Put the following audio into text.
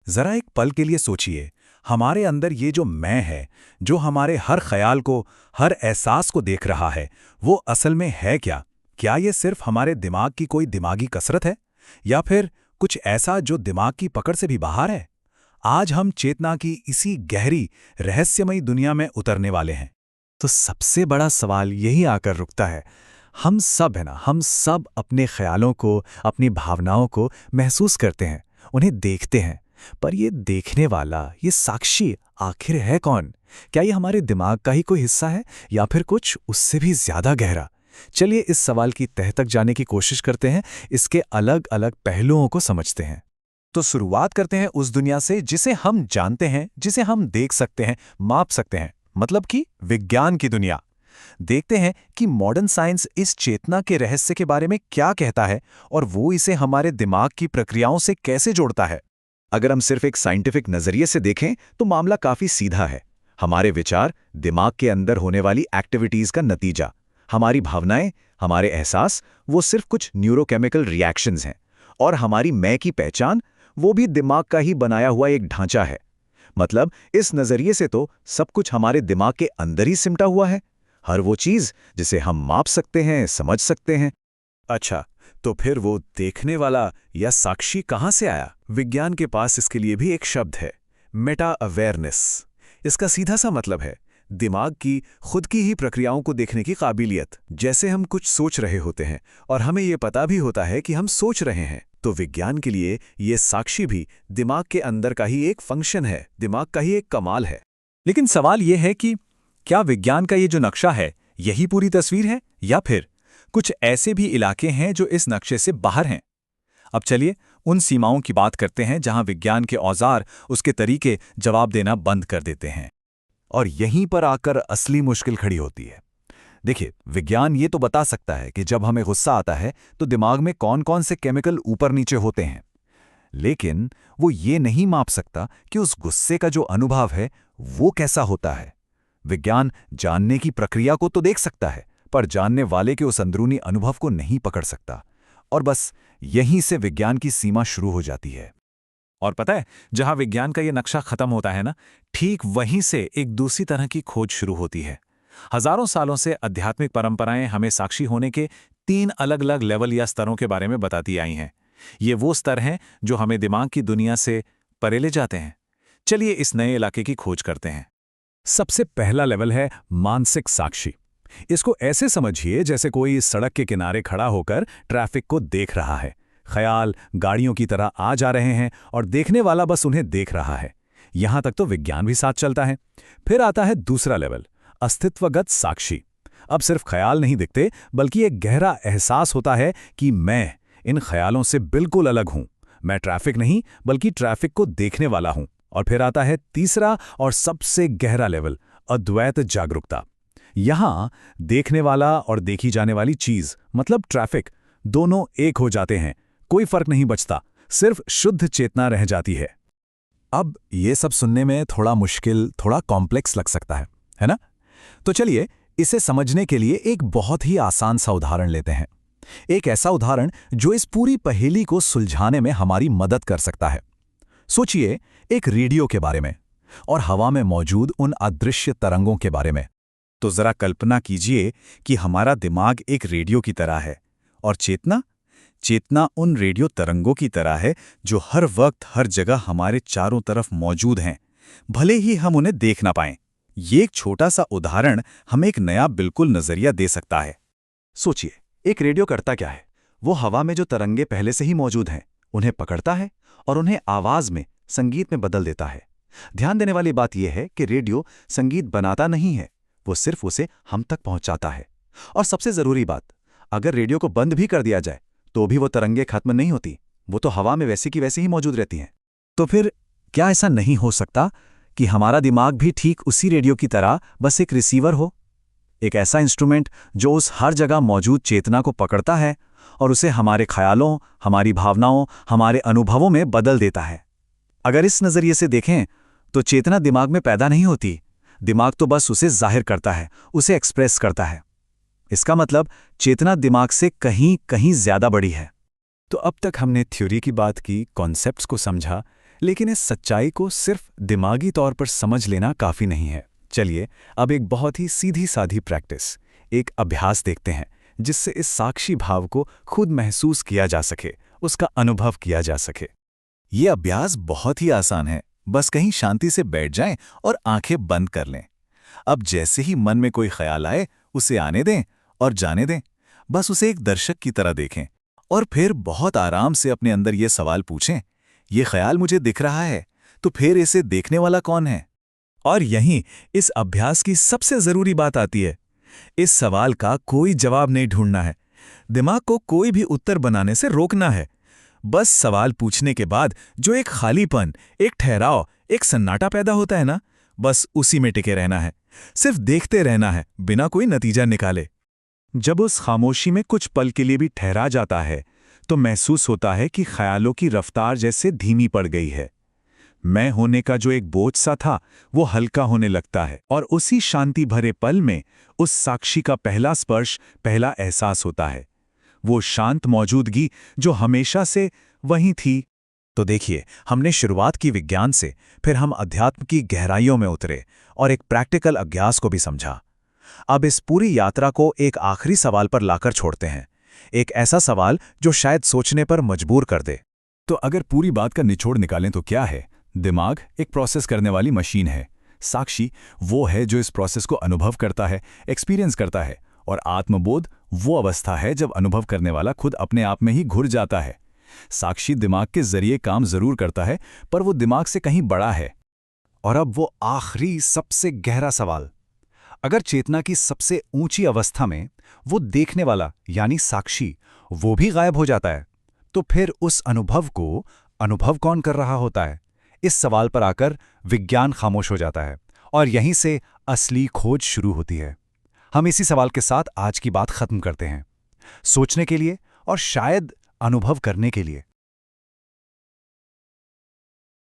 जरा एक पल के लिए सोचिए, हमारे अंदर ये जो मैं है, जो हमारे हर ख्याल को, हर एहसास को देख रहा है, वो असल में है क्या? क्या ये सिर्फ हमारे दिमाग की कोई दिमागी कसरत है, या फिर कुछ ऐसा जो दिमाग की पकड़ से भी बाहर है? आज हम चेतना की इसी गहरी, रहस्यमयी दुनिया में उतरने वाले हैं। तो सबसे बड़ा सवाल यही आकर रुकता है। हम सब है ना, हम सब अपने ख्यालों को, अपनी भावनाओं को महसूस करते हैं, उन्हें देखते हैं। पर ये देखने वाला, ये साक्षी आखिर है कौन? क्या ये हमारे दिमाग का ही कोई हिस्सा है, या फिर कुछ उससे भी ज्यादा गहरा? चलिए इस सवाल की तह तक जाने की कोशिश करते हैं, इसके अलग अलग पहलुओं को समझते हैं। तो शुरुआत करते हैं उस दुनिया से जिसे हम जानते हैं, जिसे हम देख सकते हैं, माप सकते हैं, मतलब कि विज्ञान की दुनिया। देखते हैं कि मॉडर्न साइंस इस चेतना के रहस्य के बारे में क्या कहता है और वो इसे हमारे दिमाग की प्रक्रियाओं से कैसे जोड़ता है। अगर हम सिर्फ एक साइंटिफिक नजरिए से देखें तो मामला काफी सीधा है। हमारे विचार दिमाग के अंदर होने वाली एक्टिविटीज का नतीजा। हमारी भावनाएं, हमारे एहसास, वो सिर्फ कुछ न्यूरोकेमिकल रिएक्शंस हैं। और हमारी मैं की पहचान, वो भी दिमाग का ही बनाया हुआ एक ढांचा है। मतलब इस नजरिए से तो सब कुछ हमारे दिमाग के अंदर ही सिमटा हुआ है, हर वो चीज जिसे हम माप सकते हैं, समझ सकते हैं। अच्छा, तो फिर वो देखने वाला या साक्षी कहाँ से आया? विज्ञान के पास इसके लिए भी एक शब्द है, मेटा अवेयरनेस। इसका सीधा सा मतलब है दिमाग की खुद की ही प्रक्रियाओं को देखने की काबिलियत। जैसे हम कुछ सोच रहे होते हैं और हमें ये पता भी होता है कि हम सोच रहे हैं, तो विज्ञान के लिए ये साक्षी भी दिमाग के अंदर का ही एक फंक्शन है, दिमाग का ही एक कमाल है। लेकिन सवाल यह है कि क्या विज्ञान का ये जो नक्शा है, यही पूरी तस्वीर है, या फिर कुछ ऐसे भी इलाके हैं जो इस नक्शे से बाहर हैं? अब चलिए उन सीमाओं की बात करते हैं जहां विज्ञान के औजार, उसके तरीके जवाब देना बंद कर देते हैं। और यहीं पर आकर असली मुश्किल खड़ी होती है। देखिए, विज्ञान ये तो बता सकता है कि जब हमें गुस्सा आता है तो दिमाग में कौन कौन से केमिकल ऊपर नीचे होते हैं, लेकिन वो ये नहीं माप सकता कि उस गुस्से का जो अनुभव है वो कैसा होता है। विज्ञान जानने की प्रक्रिया को तो देख सकता है, पर जानने वाले के उस अंदरूनी अनुभव को नहीं पकड़ सकता। और बस यहीं से विज्ञान की सीमा शुरू हो जाती है। और पता है, जहां विज्ञान का ये नक्शा खत्म होता है ना, ठीक वहीं से एक दूसरी तरह की खोज शुरू होती है। हजारों सालों से आध्यात्मिक परंपराएं हमें साक्षी होने के 3 अलग अलग लेवल या स्तरों के बारे में बताती आई हैं। ये वो स्तर हैं जो हमें दिमाग की दुनिया से परे ले जाते हैं। चलिए इस नए इलाके की खोज करते हैं। सबसे पहला लेवल है मानसिक साक्षी। इसको ऐसे समझिए जैसे कोई सड़क के किनारे खड़ा होकर ट्रैफिक को देख रहा है। ख्याल गाड़ियों की तरह आ जा रहे हैं और देखने वाला बस उन्हें देख रहा है। यहां तक तो विज्ञान भी साथ चलता है। फिर आता है दूसरा लेवल, अस्तित्वगत साक्षी। अब सिर्फ ख्याल नहीं दिखते, बल्कि एक गहरा एहसास होता है कि मैं इन ख्यालों से बिल्कुल अलग हूं। मैं ट्रैफिक नहीं, बल्कि ट्रैफिक को देखने वाला हूं। और फिर आता है तीसरा और सबसे गहरा लेवल, अद्वैत जागरूकता। यहां देखने वाला और देखी जाने वाली चीज, मतलब ट्रैफिक, दोनों एक हो जाते हैं। कोई फर्क नहीं बचता, सिर्फ शुद्ध चेतना रह जाती है। अब ये सब सुनने में थोड़ा मुश्किल, थोड़ा कॉम्प्लेक्स लग सकता है ना? तो चलिए इसे समझने के लिए एक बहुत ही आसान सा उदाहरण लेते हैं। एक ऐसा उदाहरण जो इस पूरी पहेली को सुलझाने में हमारी मदद कर सकता है। सोचिए एक रेडियो के बारे में और हवा में मौजूद उन अदृश्य तरंगों के बारे में। तो जरा कल्पना कीजिए कि हमारा दिमाग एक रेडियो की तरह है और चेतना उन रेडियो तरंगों की तरह है जो हर वक्त हर जगह हमारे चारों तरफ मौजूद हैं, भले ही हम उन्हें देख ना पाएं। ये एक छोटा सा उदाहरण हमें एक नया बिल्कुल नजरिया दे सकता है। सोचिए एक रेडियो करता क्या है? वो हवा में जो तरंगे पहले से ही मौजूद हैं उन्हें पकड़ता है और उन्हें आवाज में, संगीत में बदल देता है। ध्यान देने वाली बात यह है कि रेडियो संगीत बनाता नहीं है, वो सिर्फ उसे हम तक पहुंचाता है। और सबसे जरूरी बात, अगर रेडियो को बंद भी कर दिया जाए तो भी वो तरंगे खत्म नहीं होती, वो तो हवा में वैसी की वैसी ही मौजूद रहती हैं। तो फिर क्या ऐसा नहीं हो सकता कि हमारा दिमाग भी ठीक उसी रेडियो की तरह बस एक रिसीवर हो, एक ऐसा इंस्ट्रूमेंट जो उस हर जगह मौजूद चेतना को पकड़ता है और उसे हमारे ख्यालों, हमारी भावनाओं, हमारे अनुभवों में बदल देता है? अगर इस नजरिए से देखें तो चेतना दिमाग में पैदा नहीं होती, दिमाग तो बस उसे जाहिर करता है, उसे एक्सप्रेस करता है। इसका मतलब चेतना दिमाग से कहीं कहीं ज्यादा बड़ी है। तो अब तक हमने थ्योरी की बात की, कॉन्सेप्ट्स को समझा, लेकिन इस सच्चाई को सिर्फ दिमागी तौर पर समझ लेना काफ़ी नहीं है। चलिए अब एक बहुत ही सीधी साधी प्रैक्टिस, एक अभ्यास देखते हैं जिससे इस साक्षी भाव को खुद महसूस किया जा सके, उसका अनुभव किया जा सके। ये अभ्यास बहुत ही आसान है, बस कहीं शांति से बैठ जाएं और आंखें बंद कर लें। अब जैसे ही मन में कोई ख्याल आए उसे आने दें और जाने दें, बस उसे एक दर्शक की तरह देखें और फिर बहुत आराम से अपने अंदर ये सवाल पूछें, ये ख्याल मुझे दिख रहा है, तो फिर इसे देखने वाला कौन है? और यहीं इस अभ्यास की सबसे ज़रूरी बात आती है। इस सवाल का कोई जवाब नहीं ढूंढना है, दिमाग को कोई भी उत्तर बनाने से रोकना है। बस सवाल पूछने के बाद जो एक खालीपन, एक ठहराव, एक सन्नाटा पैदा होता है ना, बस उसी में टिके रहना है, सिर्फ देखते रहना है बिना कोई नतीजा निकाले। जब उस खामोशी में कुछ पल के लिए भी ठहरा जाता है तो महसूस होता है कि ख्यालों की रफ्तार जैसे धीमी पड़ गई है। मैं होने का जो एक बोझ सा था वो हल्का होने लगता है और उसी शांति भरे पल में उस साक्षी का पहला स्पर्श, पहला एहसास होता है, वो शांत मौजूदगी जो हमेशा से वहीं थी। तो देखिए, हमने शुरुआत की विज्ञान से, फिर हम अध्यात्म की गहराइयों में उतरे और एक प्रैक्टिकल अभ्यास को भी समझा। अब इस पूरी यात्रा को एक आखिरी सवाल पर लाकर छोड़ते हैं, एक ऐसा सवाल जो शायद सोचने पर मजबूर कर दे। तो अगर पूरी बात का निचोड़ निकालें तो क्या है? दिमाग एक प्रोसेस करने वाली मशीन है, साक्षी वो है जो इस प्रोसेस को अनुभव करता है, एक्सपीरियंस करता है, और आत्मबोध वो अवस्था है जब अनुभव करने वाला खुद अपने आप में ही घुर जाता है। साक्षी दिमाग के जरिए काम जरूर करता है, पर वो दिमाग से कहीं बड़ा है। और अब वो आखिरी सबसे गहरा सवाल, अगर चेतना की सबसे ऊंची अवस्था में वो देखने वाला यानी साक्षी वो भी गायब हो जाता है, तो फिर उस अनुभव को अनुभव कौन कर रहा होता है? इस सवाल पर आकर विज्ञान खामोश हो जाता है और यहीं से असली खोज शुरू होती है। हम इसी सवाल के साथ आज की बात खत्म करते हैं, सोचने के लिए और शायद अनुभव करने के लिए।